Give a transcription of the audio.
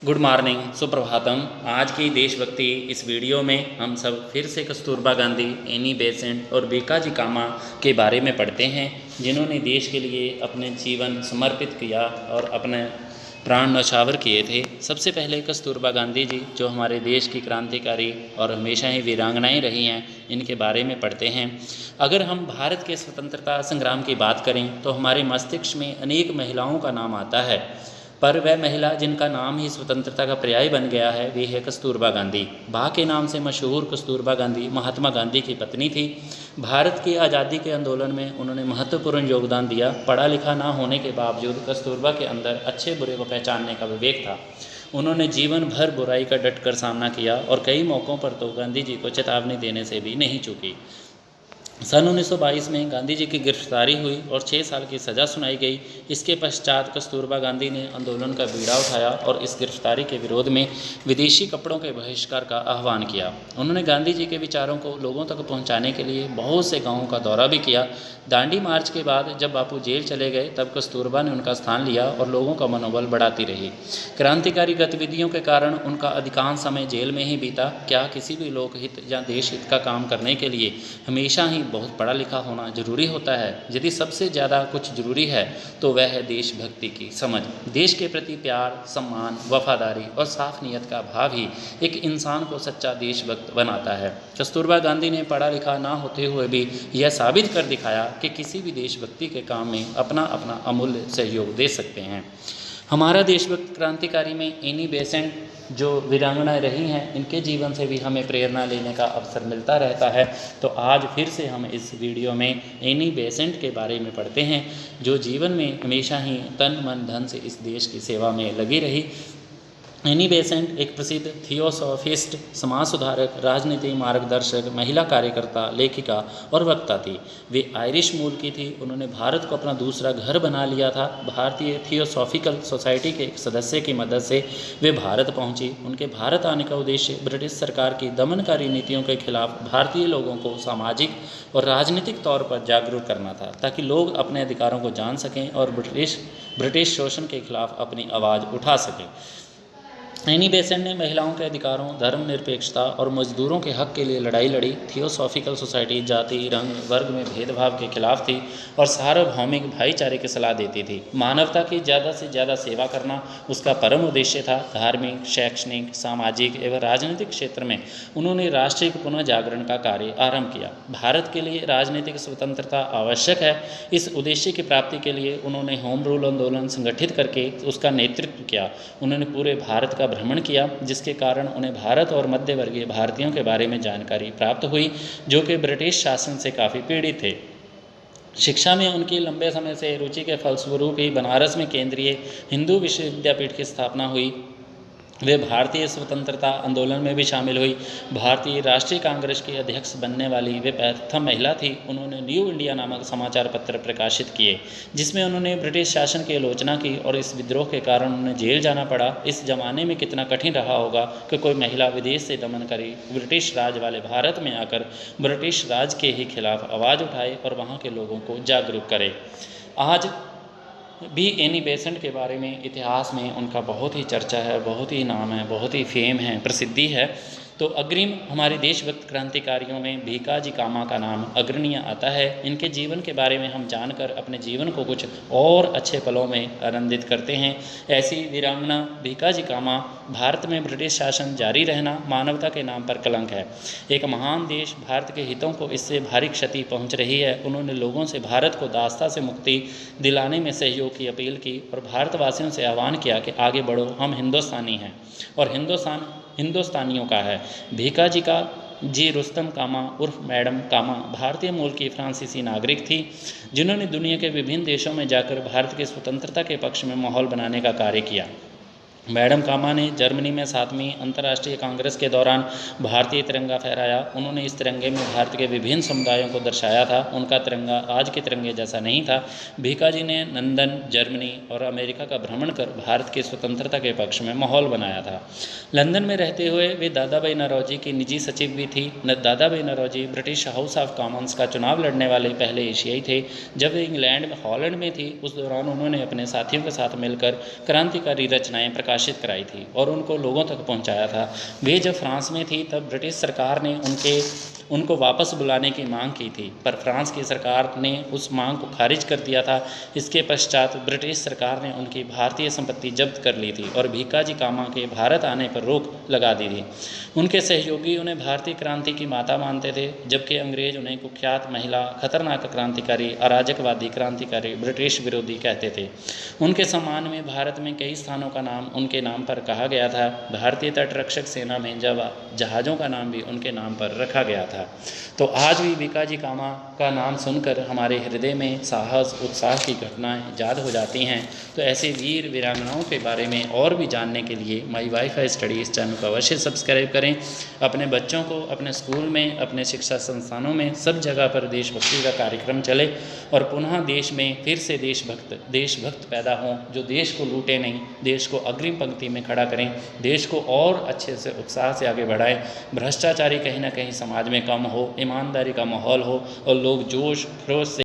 Good morning, Suprabhatam. आज की देशभक्ति इस वीडियो में हम सब फिर से कस्तूरबा गांधी, एनी बेसेंट और भीकाजी कामा के बारे में पढ़ते हैं, जिन्होंने देश के लिए अपने जीवन समर्पित किया और अपने प्राण न्यौछावर किए थे। सबसे पहले कस्तूरबा गांधी जी, जो हमारे देश की क्रांतिकारी और हमेशा ही वीरांगनाएं रही हैं, इनके बारे में पढ़ते हैं। अगर हम भारत के स्वतंत्रता संग्राम की बात करें तो हमारे मस्तिष्क में अनेक महिलाओं का नाम आता है, पर वह महिला जिनका नाम ही स्वतंत्रता का पर्याय बन गया है वे है कस्तूरबा गांधी। बा के नाम से मशहूर कस्तूरबा गांधी महात्मा गांधी की पत्नी थी। भारत की आज़ादी के आंदोलन में उन्होंने महत्वपूर्ण योगदान दिया। पढ़ा लिखा ना होने के बावजूद कस्तूरबा के अंदर अच्छे बुरे को पहचानने का विवेक था। उन्होंने जीवन भर बुराई का डटकर सामना किया और कई मौक़ों पर तो गांधी जी को चेतावनी देने से भी नहीं चूकी। सन 1922 में गांधी जी की गिरफ्तारी हुई और 6 साल की सज़ा सुनाई गई। इसके पश्चात कस्तूरबा गांधी ने आंदोलन का बीड़ा उठाया और इस गिरफ्तारी के विरोध में विदेशी कपड़ों के बहिष्कार का आह्वान किया। उन्होंने गांधी जी के विचारों को लोगों तक पहुंचाने के लिए बहुत से गांवों का दौरा भी किया। दांडी मार्च के बाद जब बापू जेल चले गए तब कस्तूरबा ने उनका स्थान लिया और लोगों का मनोबल बढ़ाती रही। क्रांतिकारी गतिविधियों के कारण उनका अधिकांश समय जेल में ही बीता। क्या किसी भी लोकहित या देश हित का काम करने के लिए हमेशा ही बहुत पढ़ा लिखा होना जरूरी होता है? यदि सबसे ज़्यादा कुछ जरूरी है तो वह है देशभक्ति की समझ। देश के प्रति प्यार, सम्मान, वफादारी और साफ नीयत का भाव ही एक इंसान को सच्चा देशभक्त बनाता है। कस्तूरबा गांधी ने पढ़ा लिखा ना होते हुए भी यह साबित कर दिखाया कि किसी भी देशभक्ति के काम में अपना अपना अमूल्य सहयोग दे सकते हैं। हमारा देशभक्त क्रांतिकारी में एनी बेसेंट जो वीरांगना रही हैं, इनके जीवन से भी हमें प्रेरणा लेने का अवसर मिलता रहता है। तो आज फिर से हम इस वीडियो में एनी बेसेंट के बारे में पढ़ते हैं, जो जीवन में हमेशा ही तन मन धन से इस देश की सेवा में लगी रही। एनी बेसेंट एक प्रसिद्ध थियोसॉफिस्ट, समाज सुधारक, राजनीति मार्गदर्शक, महिला कार्यकर्ता, लेखिका और वक्ता थी। वे आयरिश मूल की थी। उन्होंने भारत को अपना दूसरा घर बना लिया था। भारतीय थियोसॉफिकल सोसाइटी के एक सदस्य की मदद से वे भारत पहुंची। उनके भारत आने का उद्देश्य ब्रिटिश सरकार की दमनकारी नीतियों के खिलाफ भारतीय लोगों को सामाजिक और राजनीतिक तौर पर जागरूक करना था, ताकि लोग अपने अधिकारों को जान सकें और ब्रिटिश शोषण के खिलाफ अपनी आवाज़ उठा सकें। एनी बेसेंट ने महिलाओं के अधिकारों, धर्मनिरपेक्षता और मजदूरों के हक के लिए लड़ाई लड़ी। थियोसॉफिकल सोसाइटी जाति, रंग, वर्ग में भेदभाव के खिलाफ थी और सार्वभौमिक भाईचारे की सलाह देती थी। मानवता की ज़्यादा से ज़्यादा सेवा करना उसका परम उद्देश्य था। धार्मिक, शैक्षणिक, सामाजिक एवं राजनीतिक क्षेत्र में उन्होंने राष्ट्रीय पुनः जागरण का कार्य आरंभ किया। भारत के लिए राजनीतिक स्वतंत्रता आवश्यक है। इस उद्देश्य की प्राप्ति के लिए उन्होंने होम रूल आंदोलन संगठित करके उसका नेतृत्व किया। उन्होंने पूरे भारत का भ्रमण किया, जिसके कारण उन्हें भारत और मध्यवर्गीय भारतीयों के बारे में जानकारी प्राप्त हुई, जो कि ब्रिटिश शासन से काफ़ी पीड़ित थे। शिक्षा में उनकी लंबे समय से रुचि के फलस्वरूप ही बनारस में केंद्रीय हिंदू विश्वविद्यापीठ की स्थापना हुई। वे भारतीय स्वतंत्रता आंदोलन में भी शामिल हुई। भारतीय राष्ट्रीय कांग्रेस की अध्यक्ष बनने वाली वे प्रथम महिला थी। उन्होंने न्यू इंडिया नामक समाचार पत्र प्रकाशित किए, जिसमें उन्होंने ब्रिटिश शासन की आलोचना की और इस विद्रोह के कारण उन्हें जेल जाना पड़ा। इस जमाने में कितना कठिन रहा होगा कि कोई महिला विदेश से दमन करी ब्रिटिश राज वाले भारत में आकर ब्रिटिश राज के ही खिलाफ आवाज़ उठाए और वहाँ के लोगों को जागरूक करे। आज भी एनी बेसेंट के बारे में इतिहास में उनका बहुत ही चर्चा है, बहुत ही नाम है, बहुत ही फेम है, प्रसिद्धि है। तो अग्रिम हमारे देशभक्त क्रांतिकारियों में भीकाजी कामा का नाम अग्रणीय आता है। इनके जीवन के बारे में हम जानकर अपने जीवन को कुछ और अच्छे पलों में आनंदित करते हैं। ऐसी वीरांगना भीकाजी कामा, भारत में ब्रिटिश शासन जारी रहना मानवता के नाम पर कलंक है। एक महान देश भारत के हितों को इससे भारी क्षति पहुंच रही है। उन्होंने लोगों से भारत को दासता से मुक्ति दिलाने में सहयोग की अपील की और भारतवासियों से आह्वान किया कि आगे बढ़ो, हम हिंदुस्तानी हैं और हिंदुस्तान हिंदुस्तानियों का है। भीकाजी का जी रुस्तम कामा उर्फ मैडम कामा भारतीय मूल की फ्रांसीसी नागरिक थी, जिन्होंने दुनिया के विभिन्न देशों में जाकर भारत की स्वतंत्रता के पक्ष में माहौल बनाने का कार्य किया। मैडम कामा ने जर्मनी में 7वीं अंतर्राष्ट्रीय कांग्रेस के दौरान भारतीय तिरंगा फहराया। उन्होंने इस तिरंगे में भारत के विभिन्न समुदायों को दर्शाया था। उनका तिरंगा आज के तिरंगे जैसा नहीं था। भीकाजी ने लंदन, जर्मनी और अमेरिका का भ्रमण कर भारत की स्वतंत्रता के पक्ष में माहौल बनाया था। लंदन में रहते हुए वे दादा भाई नौरोजी की निजी सचिव भी थी। Dadabhai Naoroji British House of Commons का चुनाव लड़ने वाले पहले एशियाई थे। जब वे इंग्लैंड में हॉलैंड में थी, उस दौरान उन्होंने अपने साथियों के साथ मिलकर क्रांतिकारी रचनाएँ प्रकाशित प्रकाशित कराई थी और उनको लोगों तक पहुंचाया था। वे जब फ्रांस में थी तब ब्रिटिश सरकार ने उनको वापस बुलाने की मांग की थी, पर फ्रांस की सरकार ने उस मांग को खारिज कर दिया था। इसके पश्चात ब्रिटिश सरकार ने उनकी भारतीय संपत्ति जब्त कर ली थी और भीकाजी कामा के भारत आने पर रोक लगा दी थी। उनके सहयोगी उन्हें भारतीय क्रांति की माता मानते थे, जबकि अंग्रेज उन्हें कुख्यात महिला, खतरनाक क्रांतिकारी, अराजकवादी क्रांतिकारी, ब्रिटिश विरोधी कहते थे। उनके सम्मान में भारत में कई स्थानों का नाम उनके नाम पर कहा गया था। भारतीय तटरक्षक सेना में जहाज़ों का नाम भी उनके नाम पर रखा गया था। तो आज भी भीकाजी कामा का नाम सुनकर हमारे हृदय में साहस, उत्साह की घटनाएं याद हो जाती हैं। तो ऐसे वीर वीरांगनाओं के बारे में और भी जानने के लिए माई वाईफाई स्टडीज़ चैनल को अवश्य सब्सक्राइब करें। अपने बच्चों को अपने स्कूल में, अपने शिक्षा संस्थानों में, सब जगह पर देशभक्ति का कार्यक्रम चले और पुनः देश में फिर से देशभक्त पैदा हों, जो देश को लूटे नहीं, देश को अग्रिम पंक्ति में खड़ा करें, देश को और अच्छे से उत्साह से आगे बढ़ाएं। भ्रष्टाचारी कहीं ना कहीं समाज में कम हो, ईमानदारी का माहौल हो और लोग जोश खरोश से